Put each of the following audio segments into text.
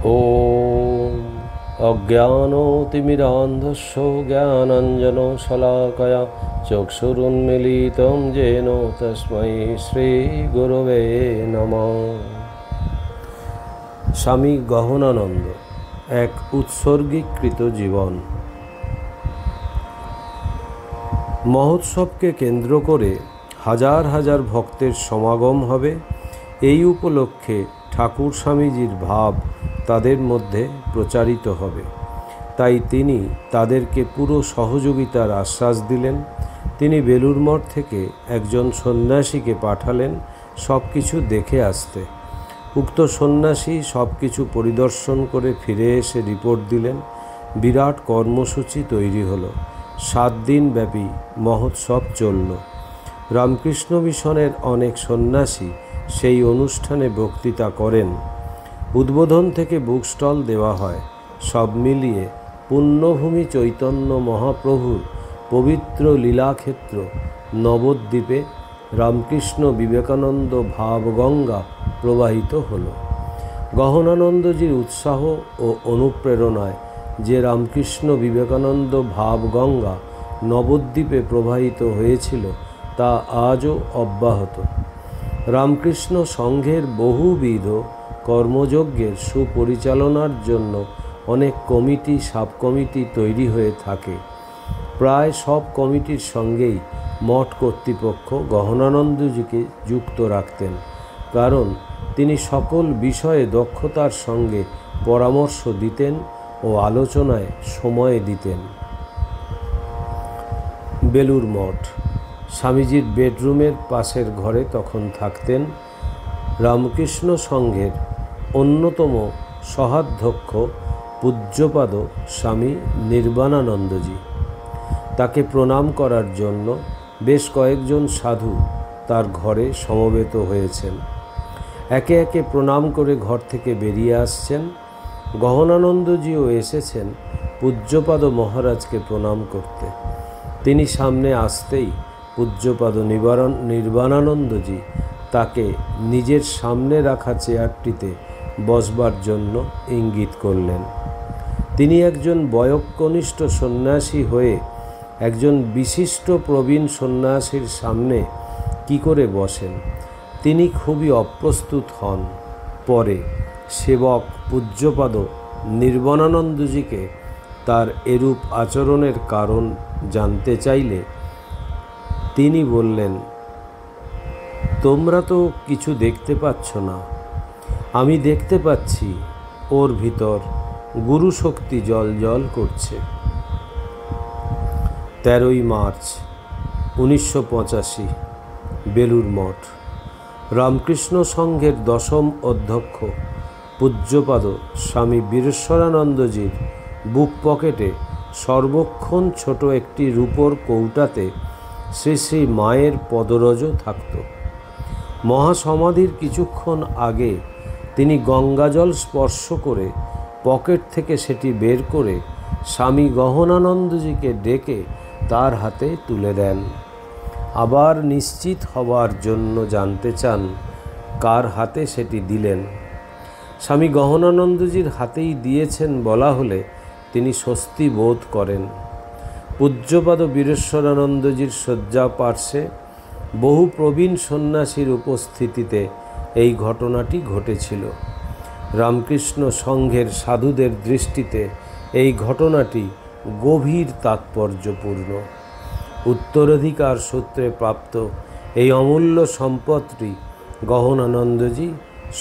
ॐ अज्ञानतिमिरान्धस्य ज्ञानाञ्जनशलाकया चक्षुरुन्मीलितं येन तस्मै श्रीगुरवे नमः। স্বামী গহনানন্দ এক উৎসর্গীকৃত জীবন। মহোৎসবকে কেন্দ্র করে হাজার হাজার ভক্তের সমাগম হবে। এই উপলক্ষে ঠাকুর স্বামীজির ভাব তাদের মধ্যে প্রচারিত হবে। তাই তিনি তাদেরকে পুরো সহযোগিতার আশ্বাস দিলেন। তিনি বেলুড় মঠ থেকে একজন সন্ন্যাসীকে পাঠালেন সব কিছু দেখে আসতে। উক্ত সন্ন্যাসী সব কিছু পরিদর্শন করে ফিরে এসে রিপোর্ট দিলেন। বিরাট কর্মসূচি তৈরি হলো। 7 দিন ব্যাপী মহোৎসব চলল। রামকৃষ্ণ মিশনের অনেক সন্ন্যাসী সেই অনুষ্ঠানে বক্তৃতা করেন। উদ্বোধন থেকে বুক স্টল দেওয়া হয়। সব মিলিয়ে পুণ্যভূমি চৈতন্য মহাপ্রভুর পবিত্র লীলাক্ষেত্র নবদ্বীপে রামকৃষ্ণ বিবেকানন্দ ভাবগঙ্গা প্রবাহিত হল। গহনানন্দজির উৎসাহ ও অনুপ্রেরণায় যে রামকৃষ্ণ বিবেকানন্দ ভাবগঙ্গা নবদ্বীপে প্রবাহিত হয়েছিল তা আজও অব্যাহত। রামকৃষ্ণ সংঘের বহুবিধ কর্মযজ্ঞের সুপরিচালনার জন্য অনেক কমিটি সাব কমিটি তৈরি হয়ে থাকে। প্রায় সব কমিটির সঙ্গেই মঠ কর্তৃপক্ষ গহনানন্দজিকে যুক্ত রাখতেন, কারণ তিনি সকল বিষয়ে দক্ষতার সঙ্গে পরামর্শ দিতেন ও আলোচনায় সময় দিতেন। বেলুড় মঠ স্বামীজির বেডরুমের পাশের ঘরে তখন থাকতেন রামকৃষ্ণ সংঘের অন্যতম সহাধ্যক্ষ পূজ্যপাদ স্বামী নির্বাণানন্দজি। তাকে প্রণাম করার জন্য বেশ কয়েকজন সাধু তার ঘরে সমবেত হয়েছেন। একে একে প্রণাম করে ঘর থেকে বেরিয়ে আসছেন। গহনানন্দজিও এসেছেন পূজ্যপাদ মহারাজকে প্রণাম করতে। তিনি সামনে আসতেই পূজ্যপাদ নির্বাণানন্দজি তাকে নিজের সামনে রাখা চেয়ারটিতে বসবার জন্য ইঙ্গিত করলেন। তিনি একজন বয়ঃকনিষ্ঠ সন্ন্যাসী হয়ে একজন বিশিষ্ট প্রবীণ সন্ন্যাসীর সামনে কি করে বসেন? তিনি খুবই অপ্রস্তুত হন। পরে সেবক পূজ্যপাদ নির্বাণানন্দজিকে তার এরূপ আচরণের কারণ জানতে চাইলে তিনি বললেন, তোমরা তো কিছু দেখতে পাচ্ছ না, আমি দেখতে পাচ্ছি ওর ভিতর গুরু শক্তি জ্বল করছে। 13ই মার্চ 1985 বেলুড় মঠ। রামকৃষ্ণ সংঘের 10ম অধ্যক্ষ পূজ্যপাদ স্বামী বীরেশ্বরানন্দজির বুক পকেটে সর্বক্ষণ ছোট একটি রূপোর কৌটাতে শ্রী শ্রী মায়ের পদরজ থাকত। মহাসমাধির কিছুক্ষণ আগে তিনি গঙ্গাজল স্পর্শ করে পকেট থেকে সেটি বের করে স্বামী গহনানন্দজিকে ডেকে তার হাতে তুলে দেন। আবার নিশ্চিত হবার জন্য জানতে চান কার হাতে সেটি দিলেন। স্বামী গহনানন্দজির হাতেই দিয়েছেন বলা হলে তিনি স্বস্তি বোধ করেন। পূজ্যপাদ বীরেশ্বরানন্দজির শয্যা পার্শ্বে বহু প্রবীণ সন্ন্যাসীর উপস্থিতিতে এই ঘটনাটি ঘটেছিল। রামকৃষ্ণ সংঘের সাধুদের দৃষ্টিতে এই ঘটনাটি গভীর তাৎপর্যপূর্ণ। উত্তরাধিকার সূত্রে প্রাপ্ত এই অমূল্য সম্পদটি গহনানন্দজি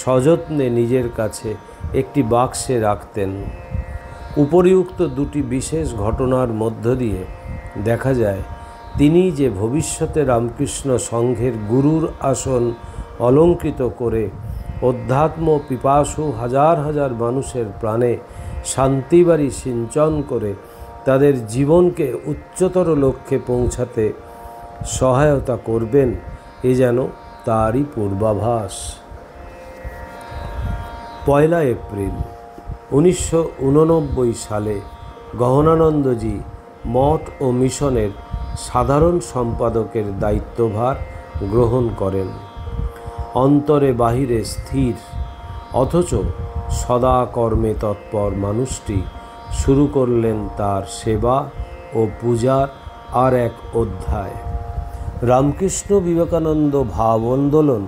সযত্নে নিজের কাছে একটি বাক্সে রাখতেন। উপরিউক্ত দুটি বিশেষ ঘটনার মধ্য দিয়ে দেখা যায় তিনি যে ভবিষ্যতে রামকৃষ্ণ সংঘের গুরুর আসন অলঙ্কৃত করে অধ্যাত্ম পিপাসু হাজার হাজার মানুষের প্রাণে শান্তিবাড়ি সিঞ্চন করে তাদের জীবনকে উচ্চতর লক্ষ্যে পৌঁছাতে সহায়তা করবেন, এ যেন তারই পূর্বাভাস। 1 এপ্রিল 1989 সালে গহনানন্দজি মঠ ও মিশনের সাধারণ সম্পাদকের দায়িত্বভার গ্রহণ করেন। অন্তরে বাহিরে স্থির, অথচ সদা কর্মে তৎপর মানুষটি শুরু করলেন তার সেবা ও পূজার আর এক অধ্যায়। রামকৃষ্ণ বিবেকানন্দ ভাব আন্দোলন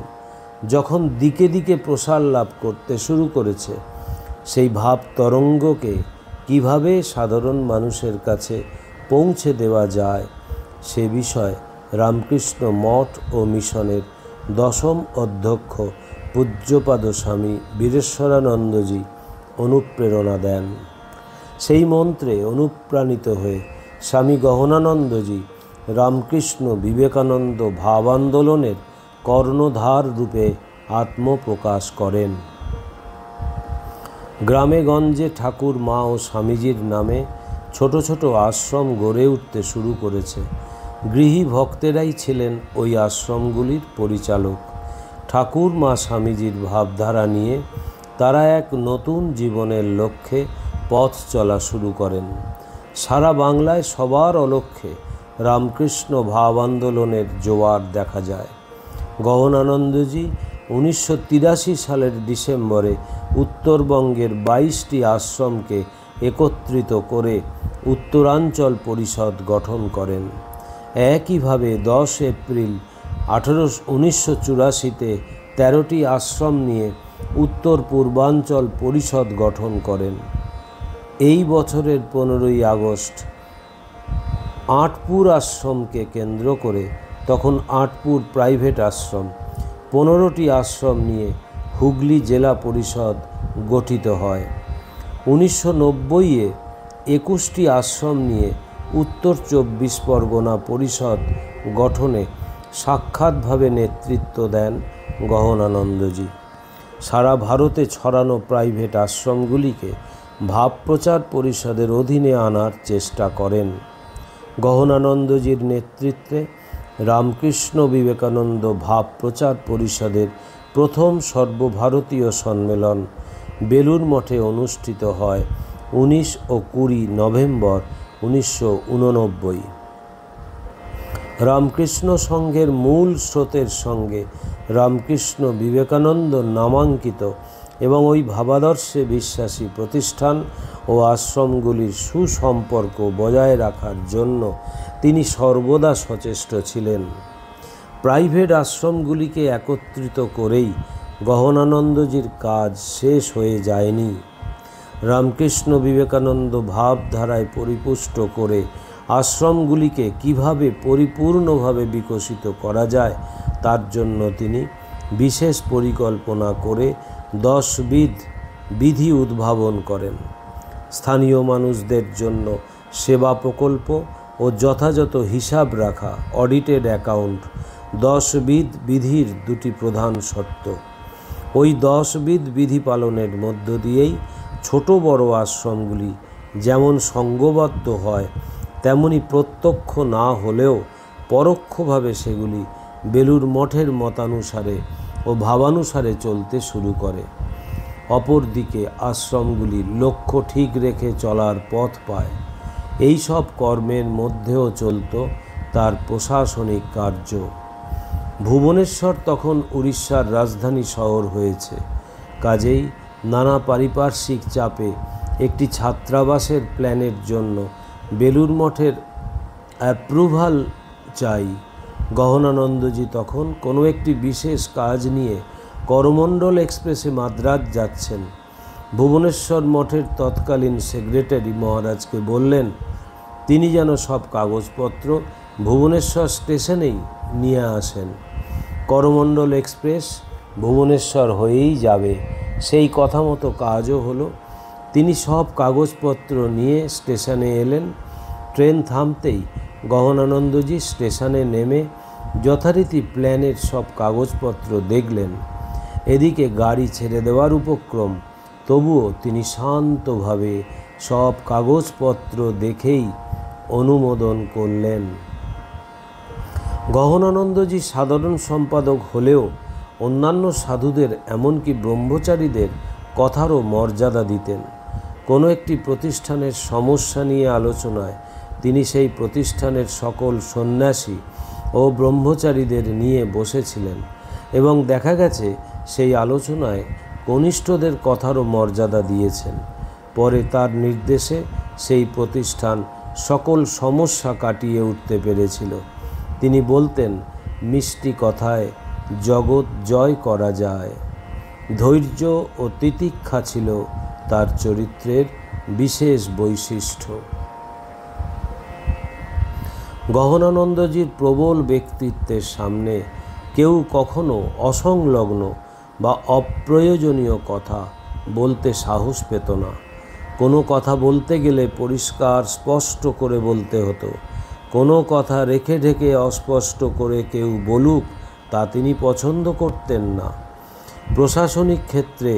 যখন দিকে দিকে প্রসার লাভ করতে শুরু করেছে, সেই ভাব তরঙ্গকে কিভাবে সাধারণ মানুষের কাছে পৌঁছে দেওয়া যায় সে বিষয়ে রামকৃষ্ণ মঠ ও মিশনের দশম অধ্যক্ষ পূজ্যপাদ স্বামী বীরেশ্বরানন্দজি অনুপ্রেরণা দেন। সেই মন্ত্রে অনুপ্রাণিত হয়ে স্বামী গহনানন্দজি রামকৃষ্ণ বিবেকানন্দ ভাব আন্দোলনের কর্ণধার রূপে আত্মপ্রকাশ করেন। গ্রামে গঞ্জে ঠাকুর মা ও স্বামীজির নামে ছোট ছোট আশ্রম গড়ে উঠতে শুরু করেছে। গৃহী ভক্তেরাই ছিলেন ওই আশ্রমগুলির পরিচালক। ঠাকুর মা স্বামীজির ভাবধারা নিয়ে তারা এক নতুন জীবনের লক্ষ্যে পথ চলা শুরু করেন। সারা বাংলায় সবার অলক্ষ্যে রামকৃষ্ণ ভাব আন্দোলনের জোয়ার দেখা যায়। গহনানন্দজি 1983 সালের ডিসেম্বরে উত্তরবঙ্গের 22টি আশ্রমকে একত্রিত করে উত্তরাঞ্চল পরিষদ গঠন করেন। একইভাবে 10 এপ্রিল 1984-তে 13টি আশ্রম নিয়ে উত্তর পূর্বাঞ্চল পরিষদ গঠন করেন। এই বছরের 15ই আগস্ট আটপুর আশ্রমকে কেন্দ্র করে, তখন আটপুর প্রাইভেট আশ্রম, 15টি আশ্রম নিয়ে হুগলি জেলা পরিষদ গঠিত হয়। 1990-এ 21টি আশ্রম নিয়ে উত্তর 24 পরগনা পরিষদ গঠনে সাক্ষাৎভাবে নেতৃত্ব দেন গহনানন্দজি। সারা ভারতে ছড়ানো প্রাইভেট আশ্রমগুলিকে ভাবপ্রচার পরিষদের অধীনে আনার চেষ্টা করেন। গহনানন্দজির নেতৃত্বে রামকৃষ্ণ বিবেকানন্দ ভাবপ্রচার পরিষদের প্রথম সর্বভারতীয় সম্মেলন বেলুড় মঠে অনুষ্ঠিত হয় 19 ও 20 নভেম্বর 1989। রামকৃষ্ণ সংঘের মূল স্রোতের সঙ্গে রামকৃষ্ণ বিবেকানন্দ নামাঙ্কিত এবং ওই ভাবাদর্শে বিশ্বাসী প্রতিষ্ঠান ও আশ্রমগুলির সুসম্পর্ক বজায় রাখার জন্য তিনি সর্বদা সচেষ্ট ছিলেন। প্রাইভেট আশ্রমগুলিকে একত্রিত করেই গহনানন্দজির কাজ শেষ হয়ে যায়নি। রামকৃষ্ণ বিবেকানন্দ ভাবধারায় পরিপুষ্ট করে আশ্রমগুলিকে কিভাবে পরিপূর্ণভাবে বিকশিত করা যায় তার জন্য তিনি বিশেষ পরিকল্পনা করে 10 বিধি উদ্ভাবন করেন। স্থানীয় মানুষদের জন্য সেবা প্রকল্প ও যথাযথ হিসাব রাখা, অডিটেড অ্যাকাউন্ট 10 বিধির দুটি প্রধান শর্ত। ওই 10 বিধি পালনের মধ্য দিয়েই ছোট বড় আশ্রমগুলি যেমন সংঘবদ্ধ হয়, তেমনি প্রত্যক্ষ না হলেও পরোক্ষভাবে সেগুলি বেলুড় মঠের মতানুসারে ও ভাবানুসারে চলতে শুরু করে। অপরদিকে আশ্রমগুলি লক্ষ্য ঠিক রেখে চলার পথ পায়। এই সব কর্মের মধ্যেও চলত তার প্রশাসনিক কার্য। ভুবনেশ্বর তখন উড়িষ্যার রাজধানী শহর হয়েছে, কাজেই নানা পারিপার্শ্বিক চাপে একটি ছাত্রাবাসের প্ল্যানের জন্য বেলুড় মঠের অ্যাপ্রুভাল চাই। গহনানন্দজি তখন কোনো একটি বিশেষ কাজ নিয়ে করমণ্ডল এক্সপ্রেসে মাদ্রাজ যাচ্ছেন। ভুবনেশ্বর মঠের তৎকালীন সেক্রেটারি মহারাজকে বললেন তিনি যেন সব কাগজপত্র ভুবনেশ্বর স্টেশনেই নিয়ে আসেন। করমণ্ডল এক্সপ্রেস ভুবনেশ্বর হয়েই যাবে, সেই কথা মতো কাজও হলো। তিনি সব কাগজপত্র নিয়ে স্টেশনে এলেন। ট্রেন থামতেই গহনানন্দজি স্টেশনে নেমে যথারীতি প্ল্যানের সব কাগজপত্র দেখলেন। এদিকে গাড়ি ছেড়ে দেওয়ার উপক্রম, তবুও তিনি শান্তভাবে সব কাগজপত্র দেখেই অনুমোদন করলেন। গহনানন্দজি সাধারণ সম্পাদক হলেও অন্যান্য সাধুদের এমনকি ব্রহ্মচারীদের কথারও মর্যাদা দিতেন। কোনো একটি প্রতিষ্ঠানের সমস্যা নিয়ে আলোচনায় তিনি সেই প্রতিষ্ঠানের সকল সন্ন্যাসী ও ব্রহ্মচারীদের নিয়ে বসেছিলেন এবং দেখা গেছে সেই আলোচনায় কনিষ্ঠদের কথারও মর্যাদা দিয়েছেন। পরে তার নির্দেশে সেই প্রতিষ্ঠান সকল সমস্যা কাটিয়ে উঠতে পেরেছিল। তিনি বলতেন, মিষ্টি কথায় জগৎ জয় করা যায়। ধৈর্য ও তিতিক্ষা ছিল তার চরিত্রের বিশেষ বৈশিষ্ট্য। গহনানন্দজির প্রবল ব্যক্তিত্বের সামনে কেউ কখনো অসংলগ্ন বা অপ্রয়োজনীয় কথা বলতে সাহস পেত না। কোনো কথা বলতে গেলে পরিষ্কার স্পষ্ট করে বলতে হতো। কোনো কথা রেখে ঢেকে অস্পষ্ট করে কেউ বলুক, তা তিনি পছন্দ করতেন না। প্রশাসনিক ক্ষেত্রে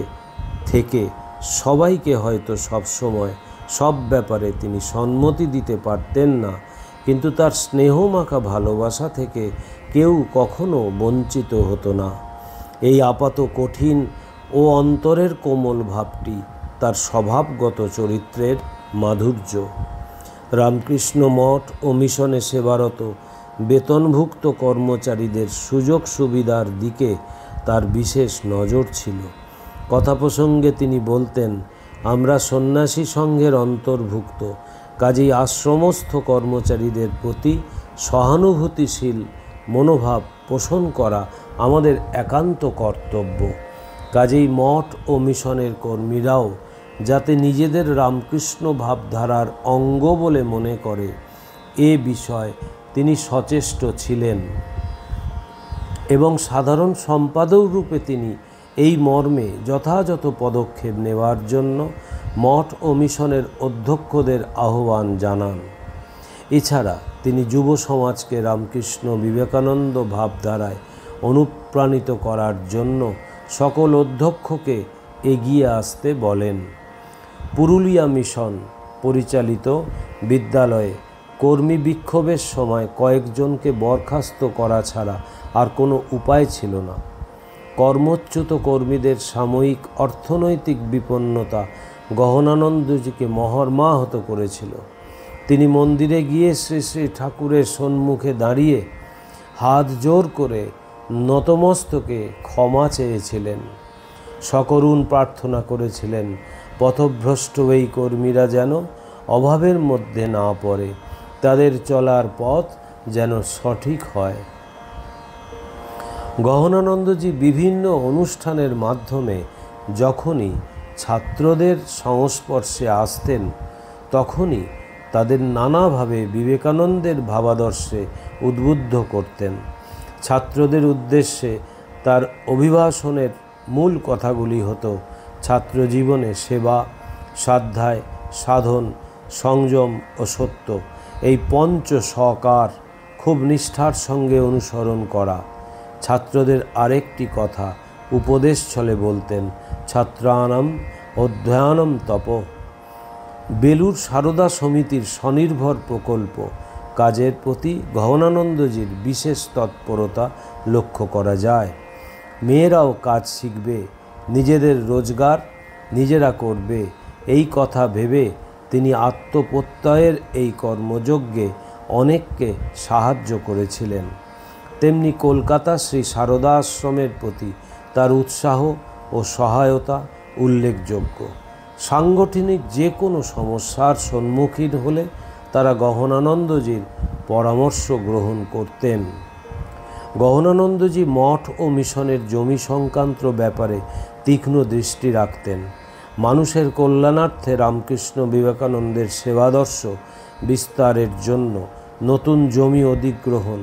থেকে সবাইকে হয়তো সবসময় সব ব্যাপারে তিনি সম্মতি দিতে পারতেন না, কিন্তু তার স্নেহমাখা ভালোবাসা থেকে কেউ কখনো বঞ্চিত হতো না। এই আপাত কঠিন ও অন্তরের কোমল ভাবটি তার স্বভাবগত চরিত্রের মাধুর্য। রামকৃষ্ণ মঠ ও মিশনে সেবারত বেতনভুক্ত কর্মচারীদের সুযোগ সুবিধার দিকে তার বিশেষ নজর ছিল। কথা প্রসঙ্গে তিনি বলতেন, আমরা সন্ন্যাসী সংঘের অন্তর্ভুক্ত, কাজেই আশ্রমস্থ কর্মচারীদের প্রতি সহানুভূতিশীল মনোভাব পোষণ করা আমাদের একান্ত কর্তব্য। কাজেই মঠ ও মিশনের কর্মীরাও যাতে নিজেদের রামকৃষ্ণ ভাবধারার অঙ্গ বলে মনে করে, এ বিষয়ে তিনি সচেষ্ট ছিলেন এবং সাধারণ সম্পাদক রূপে তিনি এই মর্মে যথাযথ পদক্ষেপ নেওয়ার জন্য মঠ ও মিশনের অধ্যক্ষদের আহ্বান জানান। এছাড়া তিনি যুব সমাজকে রামকৃষ্ণ বিবেকানন্দ ভাবধারায় অনুপ্রাণিত করার জন্য সকল অধ্যক্ষকে এগিয়ে আসতে বলেন। পুরুলিয়া মিশন পরিচালিত বিদ্যালয়ে কর্মী বিক্ষোভের সময় কয়েকজনকে বরখাস্ত করা ছাড়া আর কোনো উপায় ছিল না। কর্মচ্যুত কর্মীদের সাময়িক অর্থনৈতিক বিপন্নতা গহনানন্দজিকে মর্মাহত করেছিল। তিনি মন্দিরে গিয়ে শ্রী শ্রী ঠাকুরের সম্মুখে দাঁড়িয়ে হাত জোর করে নতমস্তকে ক্ষমা চেয়েছিলেন। সকরুণ প্রার্থনা করেছিলেন, পথভ্রষ্ট এই কর্মীরা যেন অভাবের মধ্যে না পড়ে, তাদের চলার পথ যেন সঠিক হয়। গহনানন্দজি বিভিন্ন অনুষ্ঠানের মাধ্যমে যখনই ছাত্রদের সংস্পর্শে আসতেন, তখনই তাদের নানাভাবে বিবেকানন্দের ভাবাদর্শে উদ্বুদ্ধ করতেন। ছাত্রদের উদ্দেশ্যে তার অভিভাষণের মূল কথাগুলি হতো ছাত্র জীবনে সেবা, স্বাধ্যায়, সাধন, সংযম ও সত্য, এই পঞ্চ সকার খুব নিষ্ঠার সঙ্গে অনুসরণ করা। ছাত্রদের আরেকটি কথা উপদেশ ছলে বলতেন, ছাত্রানাম অধ্যয়নম তপ। বেলুর সারদা সমিতির স্বনির্ভর প্রকল্প কাজের প্রতি গহনানন্দজির বিশেষ তৎপরতা লক্ষ্য করা যায়। মেয়েরাও কাজ শিখবে, নিজেদের রোজগার নিজেরা করবে, এই কথা ভেবে তিনি আত্মপ্রত্যয়ের এই কর্মযজ্ঞে অনেককে সাহায্য করেছিলেন। তেমনি কলকাতা শ্রী সারদা আশ্রমের প্রতি তার উৎসাহ ও সহায়তা উল্লেখযোগ্য। সাংগঠনিক যে কোনো সমস্যার সম্মুখীন হলে তারা গহনানন্দজির পরামর্শ গ্রহণ করতেন। গহনানন্দজি মঠ ও মিশনের জমি সংক্রান্ত ব্যাপারে তীক্ষ্ণ দৃষ্টি রাখতেন। মানুষের কল্যাণার্থে রামকৃষ্ণ বিবেকানন্দের সেবাদর্শ বিস্তারের জন্য নতুন জমি অধিগ্রহণ,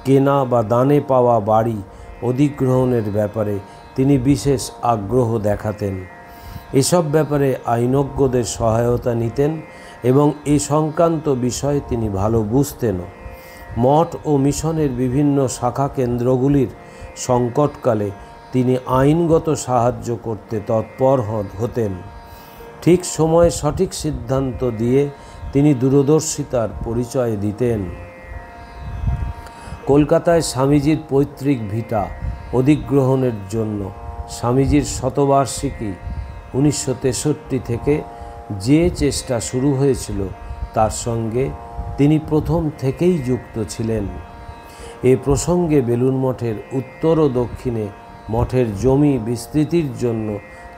কেনা বা দানে পাওয়া বাড়ি অধিগ্রহণের ব্যাপারে তিনি বিশেষ আগ্রহ দেখাতেন। এসব ব্যাপারে আইনজ্ঞদের সহায়তা নিতেন এবং এ সংক্রান্ত বিষয় তিনি ভালো বুঝতেনও। মঠ ও মিশনের বিভিন্ন শাখা কেন্দ্রগুলির সংকটকালে তিনি আইনগত সাহায্য করতে তৎপর হতেন। ঠিক সময়ে সঠিক সিদ্ধান্ত দিয়ে তিনি দূরদর্শিতার পরিচয় দিতেন। কলকাতায় স্বামীজির পৈতৃক ভিটা অধিগ্রহণের জন্য স্বামীজির শতবার্ষিকী 1963 থেকে যে চেষ্টা শুরু হয়েছিল, তার সঙ্গে তিনি প্রথম থেকেই যুক্ত ছিলেন। এ প্রসঙ্গে বেলুড় মঠের উত্তর ও দক্ষিণে মঠের জমি বিস্তৃতির জন্য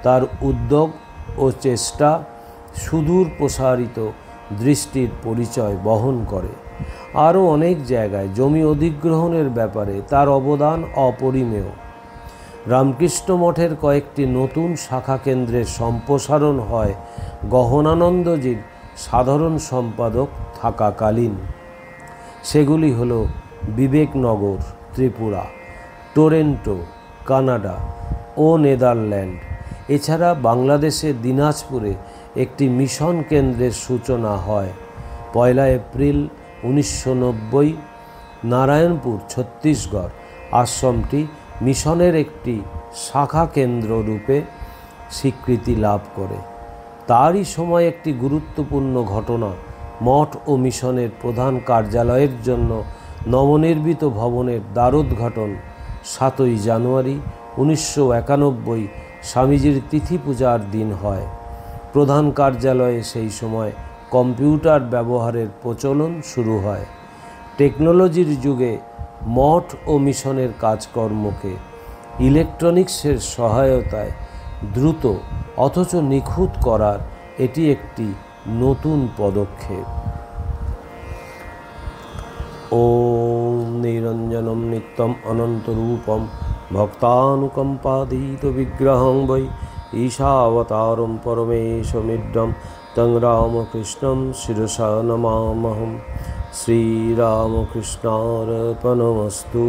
তার উদ্যোগ ও চেষ্টা সুদূর প্রসারিত দৃষ্টির পরিচয় বহন করে। আরও অনেক জায়গায় জমি অধিগ্রহণের ব্যাপারে তার অবদান অপরিমেয়। রামকৃষ্ণ মঠের কয়েকটি নতুন শাখা কেন্দ্রের সম্প্রসারণ হয় গহনানন্দজির সাধারণ সম্পাদক থাকাকালীন। সেগুলি হল বিবেকনগর ত্রিপুরা, টরন্টো কানাডা ও নেদারল্যান্ড। এছাড়া বাংলাদেশের দিনাজপুরে একটি মিশন কেন্দ্রের সূচনা হয় 1 এপ্রিল 1990। নারায়ণপুর ছত্তিশগড় আশ্রমটি মিশনের একটি শাখা কেন্দ্র রূপে স্বীকৃতি লাভ করে। তারই সময় একটি গুরুত্বপূর্ণ ঘটনা, মঠ ও মিশনের প্রধান কার্যালয়ের জন্য নবনির্মিত ভবনের দ্বারোদ্ঘাটন 7 জানুয়ারি 1991 স্বামীজির তিথি পূজার দিন হয়। প্রধান কার্যালয়ে সেই সময় কম্পিউটার ব্যবহারের প্রচলন শুরু হয়। টেকনোলজির যুগে মঠ ও মিশনের কাজকর্মকে ইলেকট্রনিক্সের সহায়তায় দ্রুত অথচ নিখুঁত করার এটি একটি নতুন পদক্ষেপ। ওম নিরঞ্জনম নিত্যম অনন্তরূপম ভক্তানুকম্পাতীত বিগ্রহং বৈ ঈশাবতারম পরমেশমিড্ডম তং রামকৃষ্ণম শিরসা নমামহম। শ্রীরামকৃষ্ণার্পণমস্তু।